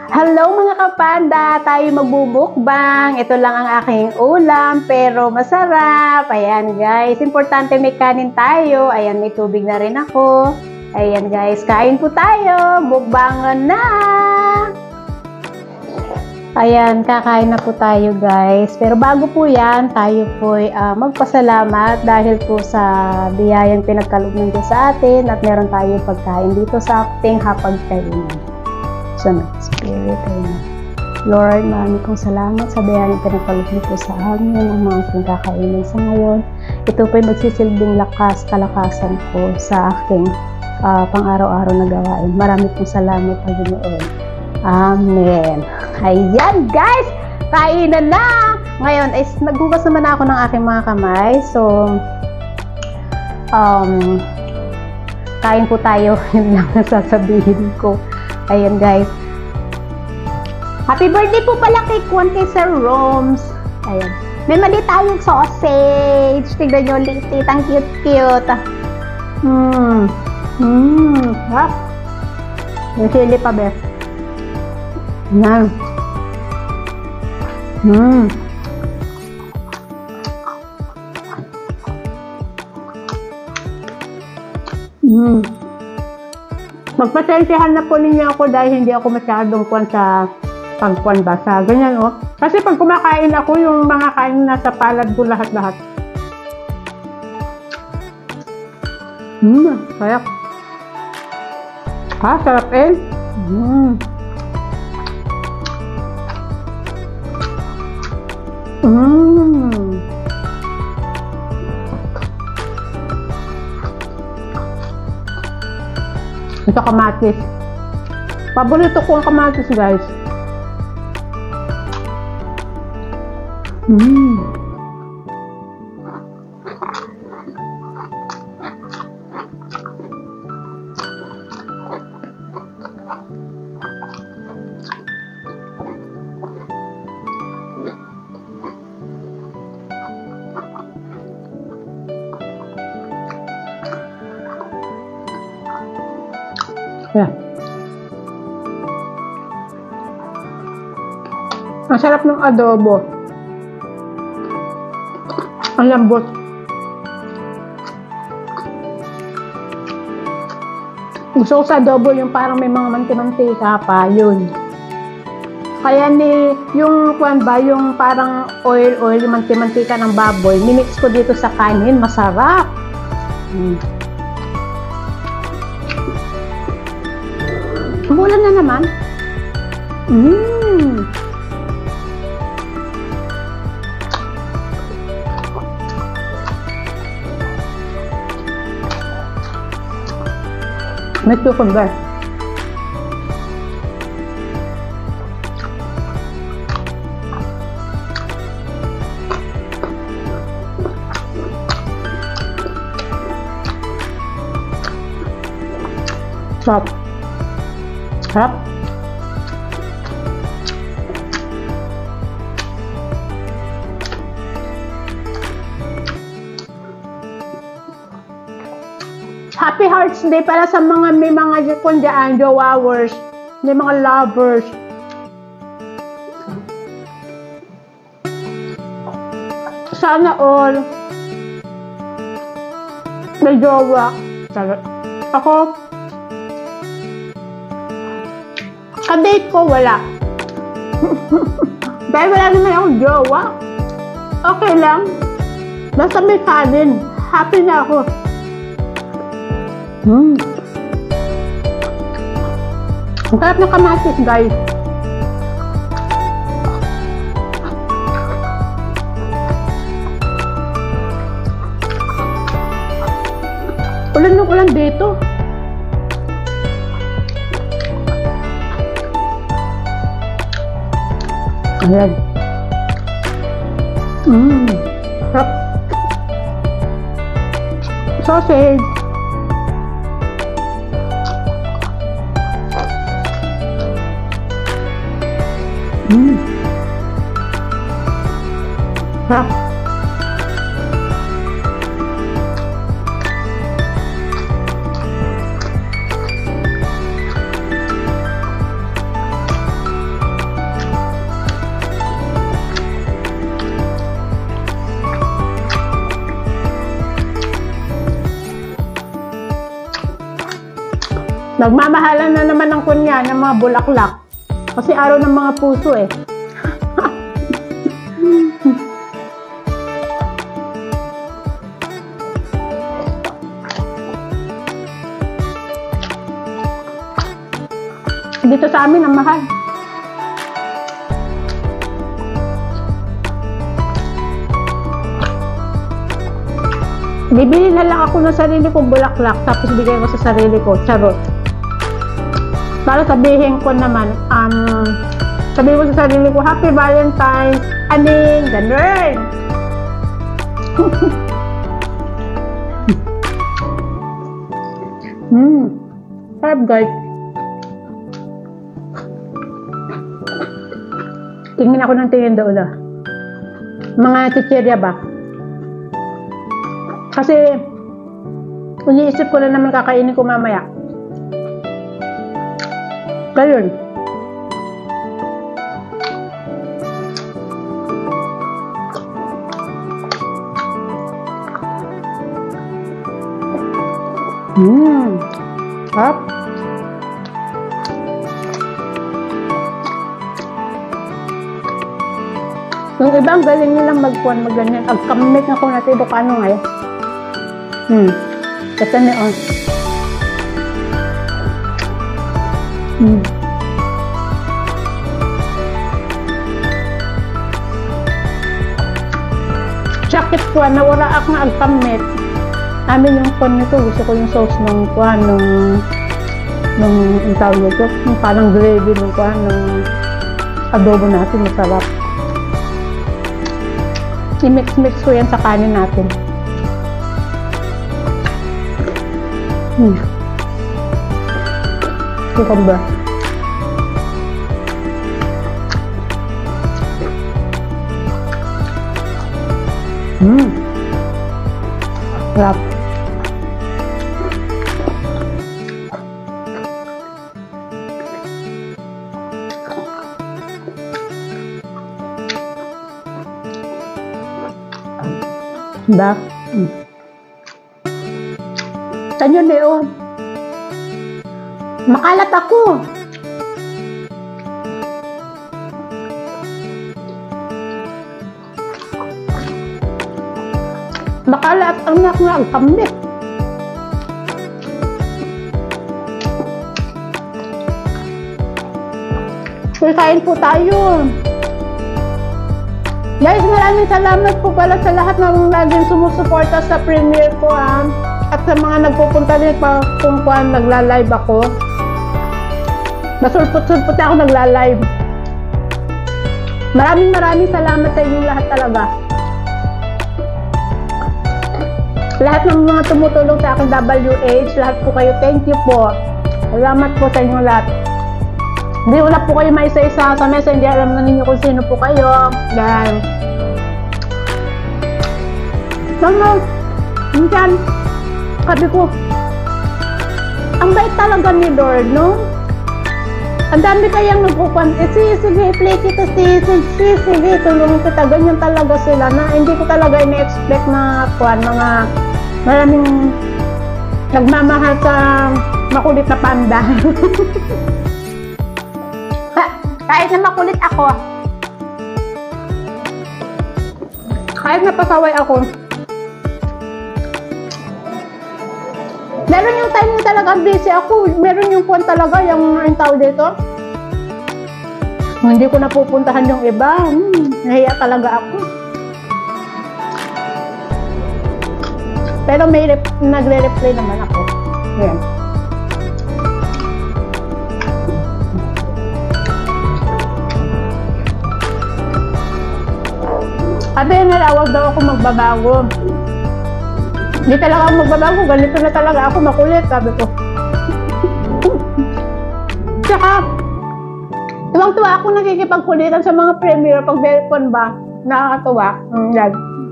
Hello mga kapanda! Tayo magbubukbang. Ito lang ang aking ulam, pero masarap. Ayan guys, importante may kanin tayo. Ayan, may tubig na rin ako. Ayan guys, kain po tayo. Mukbangan na! Ayan, kakain na po tayo guys. Pero bago po yan, tayo po magpasalamat dahil po sa biyayang pinagkaloob ng Diyos sa atin at meron tayo pagkain dito sa ating hapagkainan. So, Spirit, Lord, maraming pong salamat sa biyayang pinagkaloob niyo po sa amin ang mga aking kakainin sa ngayon. Ito po ay magsisilbing lakas, kalakasan ko sa aking pang-araw-araw na gawain. Maraming pong salamat, Panginoon. Amen. Ayan guys, kainan na. Ngayon is naghugas naman ako ng aking mga kamay. So kain po tayo. Yun lang sasabihin ko. Ayan guys. Happy birthday po pala kay Kwante Sir Roms. Ayan. May mali tayong sausage. Tignan nyo, litit. Ang cute-cute. Sarap. Yung chili pa, best. Yan. Magpasensyahan na po ninyo ako dahil hindi ako masyadong kwan sa pagkwan basa. Ganyan oh. Kasi pag kumakain ako, yung mga kain nasa palad ko lahat-lahat. Sarap. Ha, sarap eh. Ito kamatis. Paborito ko ang kamatis, guys. Yeah. Ang sarap ng adobo. Ang lambot. Gusto ko sa adobo yung parang may mga manti-mantika pa, yun. Kaya yung kwan ba, yung parang oil, yung manti-mantika ng baboy, minix ko dito sa kanin, masarap. Umulan na naman. May cucumber. Sarap. Sarap. Happy Hearts Day para sa mga may mga kundyaan, jowawers, may mga lovers. Sana all may jowa. Ako, ka-date ko, wala. Dahil wala naman akong jowa. Okay lang. Basta may kanin. Happy na ako. Ang sarap ng kamatis, guys. Ulan ng ulan dito. Ayan. Sarap. Sausage. Sarap. Nagmamahalan na naman ng kunya ng mga bulaklak. Kasi araw ng mga puso eh. Dito sa amin ang mahal. Bibili na lang ako ng sarili kong bulaklak tapos bigay ko sa sarili ko. Charot. Para sabihin ko naman, sabihin ko sa sarili ko, Happy Valentine's, aning, ganun. Sarap guys. Tingin ako ng tingin doon ah. Mga chichirya ba? Kasi, iniisip ko na naman kakainin ko mamaya. Ganun. Sarap. Yung ibang galing nilang magganyan. Agkamit na ko natin ito paano ngayon. Kasi na on. Sakit ko, nawala ako nga agkamit. Amin yung kon nito, gusto ko yung sauce ng kuhan, nung tawag nito, yung parang gravy ng kuhan, ng adobo natin, masarap. I-mix-mix ko yan sa kanin natin. Cucumber. Sarap. Diba? Tanyo Leo. Makalat ako. Makalat ang naknag kambit. Kain po tayo. Guys, maraming salamat po pala sa lahat ng laging sumusuporta sa premiere ko at sa mga nagpupunta din pa kung kuhan nagla-live ako. Masulpot-sulpot ako nagla-live. Maraming salamat sa inyong lahat talaga. Lahat ng mga tumutulong sa akin WH, lahat po kayo, thank you po. Salamat po sa inyong lahat. Hindi wala po kayo maisa-isa sa mesa, hindi alam na ninyo kung sino po kayo. Yan. Minsan, sabi ko, ang bait talaga ni Lord, no? Ang dami kayang nagpupan, sige, play kita, sige, tulungan kita, ganyan talaga sila, na hindi ko talaga ina-expect na kuhan, mga maraming nagmamahal sa makulit na panda. Kahit na makulit ako, kahit napasaway ako, meron yung time na talaga busy ako, meron yung kuhan talaga, yung tao dito. Hindi ko napupuntahan yung iba, nahiya talaga ako. Pero may nagre-reply naman ako. Ayan. Sabi nalawag daw ako magbabago. Hindi talaga ako magbabago, ganito na talaga ako, makulit, sabi ko. Tsaka, tuwang-tuwa ako nakikipagkulitan sa mga premiere pag welcome ba, nakakatuwa.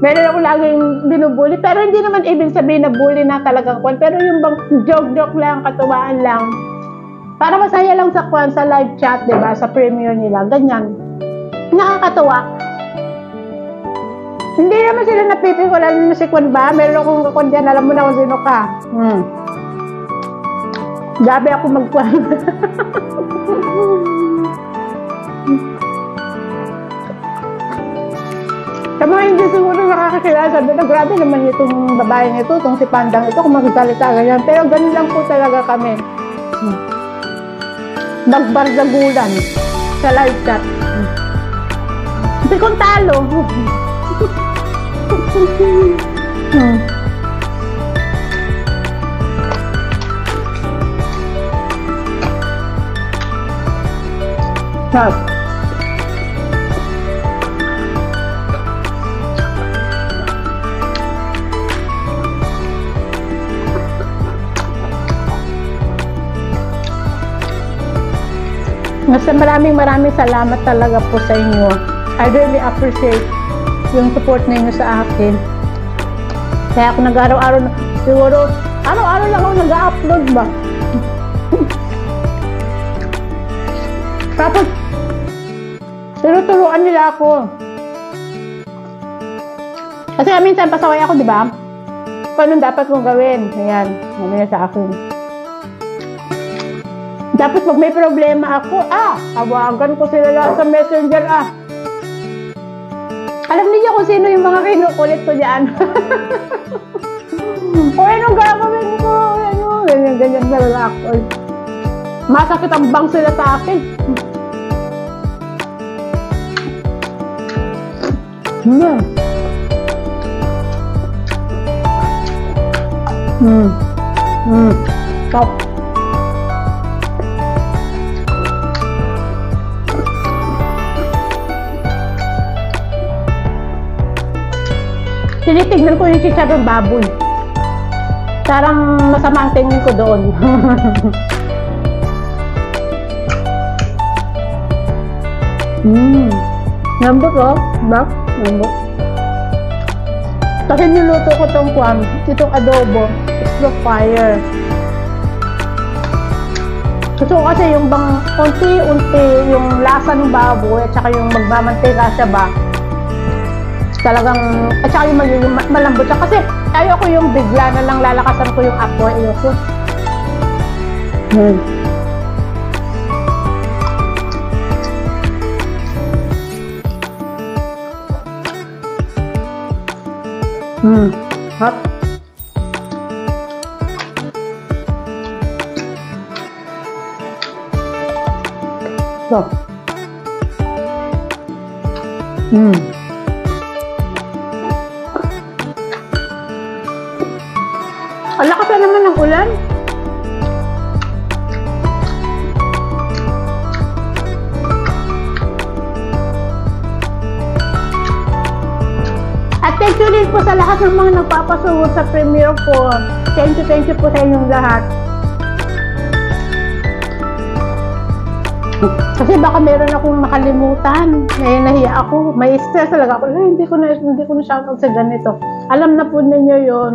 Meron ako laging binubuli, pero hindi naman ibig sabihin na bully na talagang kwan, pero yung bang joke-joke lang, katuwaan lang. Para masaya lang sa kwan, sa live chat, diba, sa premiere nila, ganyan. Nakakatuwa. Hindi naman sila napipikulan na si Kwan ba? Meron akong kakon dyan, alam mo na kung sino ka. Gabi ako magkuhan. Sa mga hindi siguro nakakakilala, sabi na grabe naman itong babae nito, itong si Pandang ito, kung magsalita ganyan. Pero ganun lang po talaga kami. Magbardagulan sa live chat. Hindi kong talo. Mas maraming salamat talaga po sa inyo. I really appreciate yung support ninyo sa akin. Kaya ako nag-araw-araw, siguro, araw-araw lang ako nag-upload ba? Tapos, tinuturuan nila ako. Kasi minsan pasaway ako, di ba? Kung anong dapat kong gawin. Ayan, mamaya sa akin. Tapos pag may problema ako, tawagan ko sila lahat sa messenger, Alam niyo kung sino yung mga kinukulit ko dyan. O anong gagawin ko? Ganyan na ako. Masakit ang bang sila sa akin. Stop. Tinitignan ko yung chicharron baboy. Parang masama ang tingin ko doon. Lambot diba? Lambot. Kasi niluto ko itong adobo, slow fire. Gusto ko kasi yung bang unti-unti yung lasa ng baboy at saka yung magmamantika siya ba. Talagang, at saka yung malambot siya. Kasi ayoko yung bigla na lang lalakasan ko yung apoy. Ayoko. Hot. So. Ang lakas na naman ng ulan. At thank you din po sa lahat ng mga nagpapasugod sa premiere ko. Thank you po sa inyong lahat. Kasi baka meron akong makalimutan. Nahiya ako. May stress talaga ako. Hindi ko na shoutout sa ganito. Alam na po ninyo yun.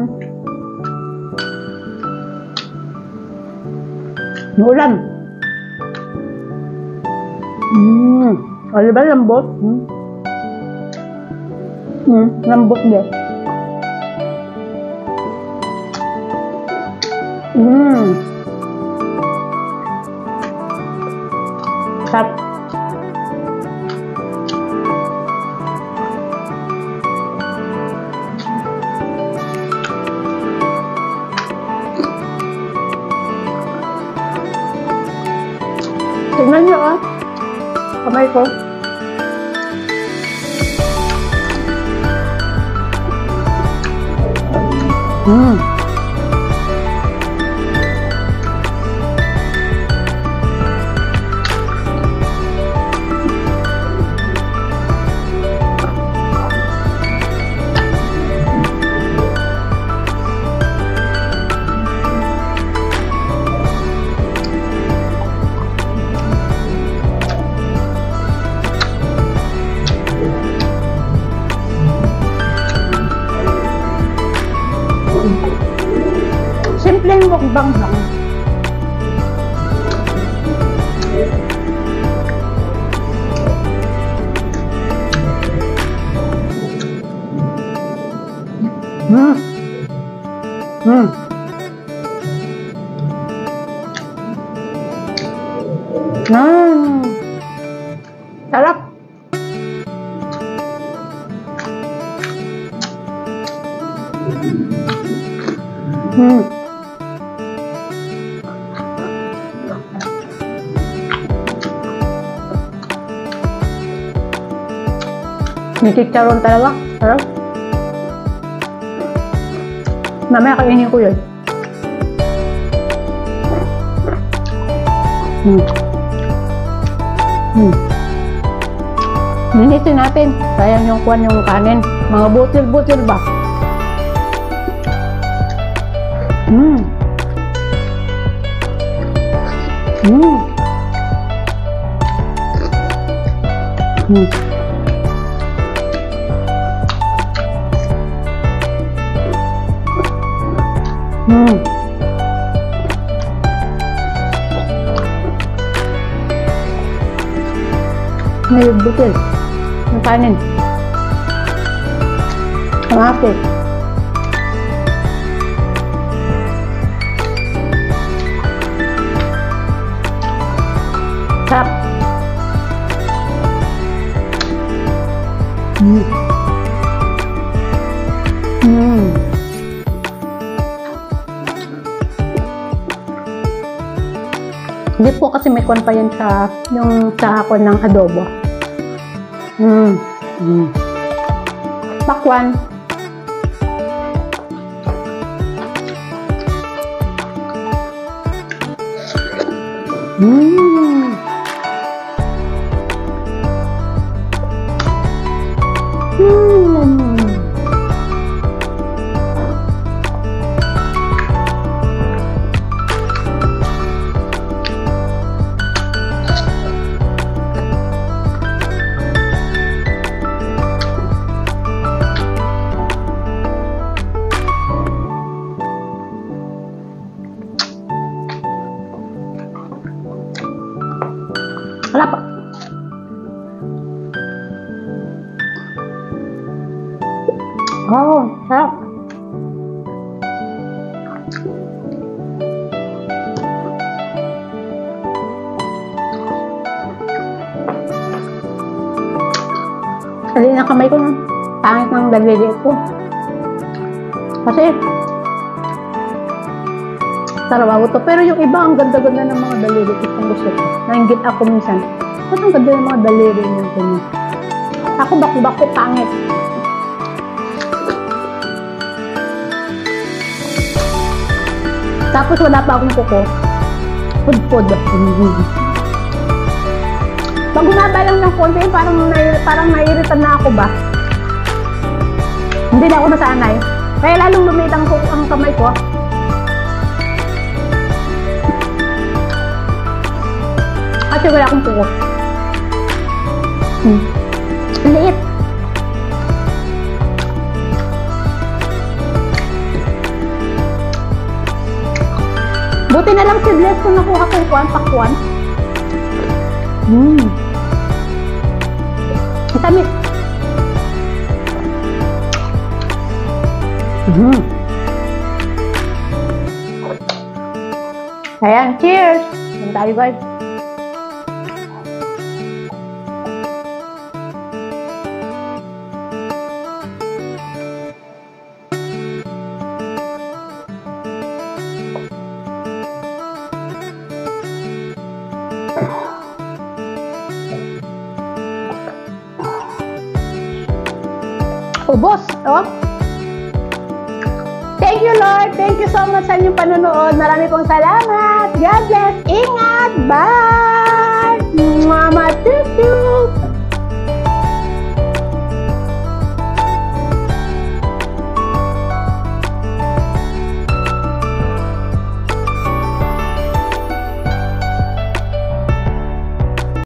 Ulan. Diba lambot? Lambot din. Sarap. Tingnan nyo kamay ko. Simpleng mukbang lang. Hmm. May chicharon talaga. Sarap. Mamaya kainin ko yun. Linisin natin. Sayang yung kuwan yung kanin. Mga butil-butil ba? May butil. Yung kanin. Kamapit. Sarap. Hindi po kasi may kon pa yan sa yung sa ako ng adobo. Pakwan. Wala pa. Oh, sarap. Alin ang kamay ko na. Pangit ng daliri ko. Kasi tarawa to. Pero yung iba, ang ganda-ganda ng mga daliri ko. Ang gusto ko. Nainggit ako minsan. Ba't ang ganda ng mga daliri niya ganyan? Ako bako-bako pangit. Tapos wala pa akong kuko. Pud-pud. Pag humaba lang ng konti, parang naiiritan na ako ba? Hindi na ako nasanay. Kaya lalong lumit ang kamay ko. Kasi wala akong kuko. Liit. Buti na lang seedless kung nakuha ko yung pakwan. Matamis. Ayan, cheers! Yan tayo guys. Ubos, oh. Thank you, Lord. Thank you so much sa inyong panonood. Marami pong salamat. God bless. Ingat. Bye. Mama, tutu.